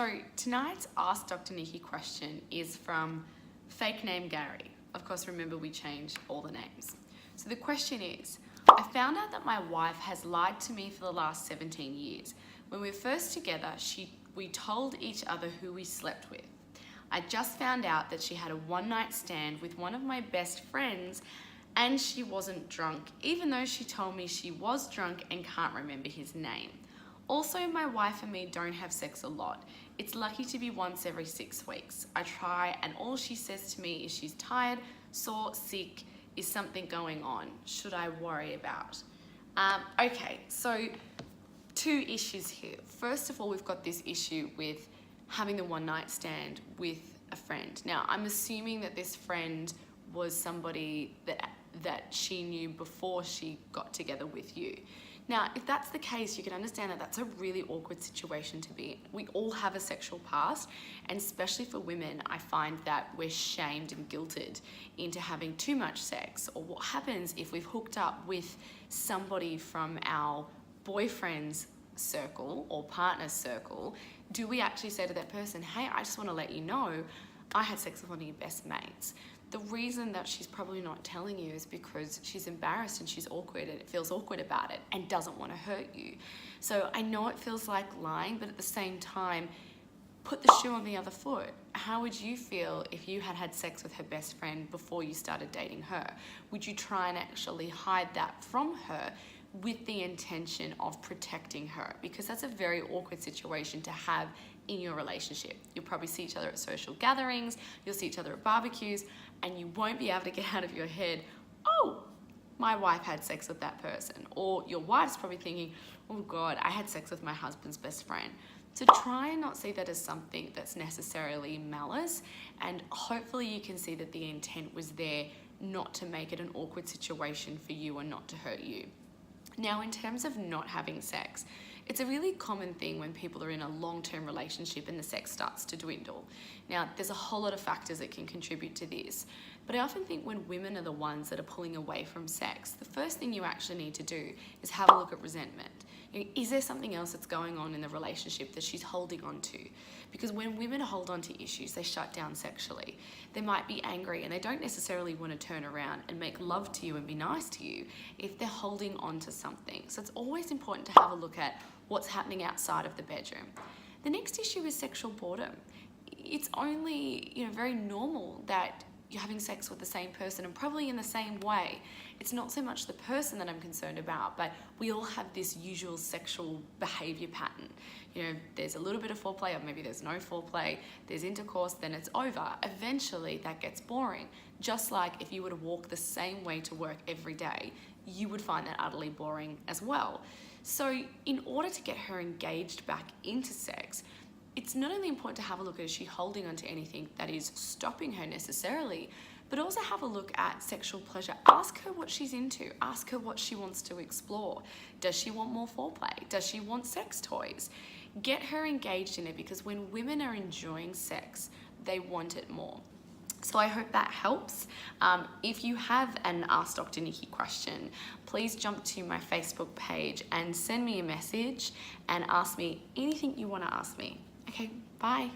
So tonight's Ask Dr. Nikki question is from fake name Gary. Of course, remember we changed all the names. So the question is, I found out that my wife has lied to me for the last 17 years. When we were first together, we told each other who we slept with. I just found out that she had a one-night stand with one of my best friends and she wasn't drunk, even though she told me she was drunk and can't remember his name. Also, my wife and me don't have sex a lot. It's lucky to be once every 6 weeks. I try and all she says to me is she's tired, sore, sick, is something going on? Should I worry about? Okay, so 2 issues here. First of all, we've got this issue with having the one night stand with a friend. Now, I'm assuming that this friend was somebody that she knew before she got together with you. Now, if that's the case, you can understand that that's a really awkward situation to be in. We all have a sexual past, and especially for women, I find that we're shamed and guilted into having too much sex. Or what happens if we've hooked up with somebody from our boyfriend's circle or partner's circle? Do we actually say to that person, hey, I just want to let you know I had sex with one of your best mates? The reason that she's probably not telling you is because she's embarrassed and she's awkward and it feels awkward about it and doesn't want to hurt you. So I know it feels like lying, but at the same time, put the shoe on the other foot. How would you feel if you had had sex with her best friend before you started dating her? Would you try and actually hide that from her with the intention of protecting her? Because that's a very awkward situation to have in your relationship. You'll probably see each other at social gatherings, you'll see each other at barbecues, and you won't be able to get out of your head, oh, my wife had sex with that person. Or your wife's probably thinking, oh God, I had sex with my husband's best friend. So try and not see that as something that's necessarily malice, and hopefully you can see that the intent was there not to make it an awkward situation for you or not to hurt you. Now, in terms of not having sex, it's a really common thing when people are in a long-term relationship and the sex starts to dwindle. Now, there's a whole lot of factors that can contribute to this, but I often think when women are the ones that are pulling away from sex, the first thing you actually need to do is have a look at resentment. You know, is there something else that's going on in the relationship that she's holding on to? Because when women hold on to issues, they shut down sexually. They might be angry and they don't necessarily want to turn around and make love to you and be nice to you if they're holding on to something. So it's always important to have a look at what's happening outside of the bedroom. The next issue is sexual boredom. It's only, very normal that you're having sex with the same person and probably in the same way. It's not so much the person that I'm concerned about, but we all have this usual sexual behavior pattern. There's a little bit of foreplay, or maybe there's no foreplay, there's intercourse, then it's over. Eventually that gets boring. Just like if you were to walk the same way to work every day, you would find that utterly boring as well. So in order to get her engaged back into sex, it's not only important to have a look at, is she holding on to anything that is stopping her necessarily, but also have a look at sexual pleasure. Ask her what she's into. Ask her what she wants to explore. Does she want more foreplay? Does she want sex toys? Get her engaged in it, because when women are enjoying sex, they want it more. So I hope that helps. If you have an Ask Dr. Nikki question, please jump to my Facebook page and send me a message and ask me anything you want to ask me. Okay, bye.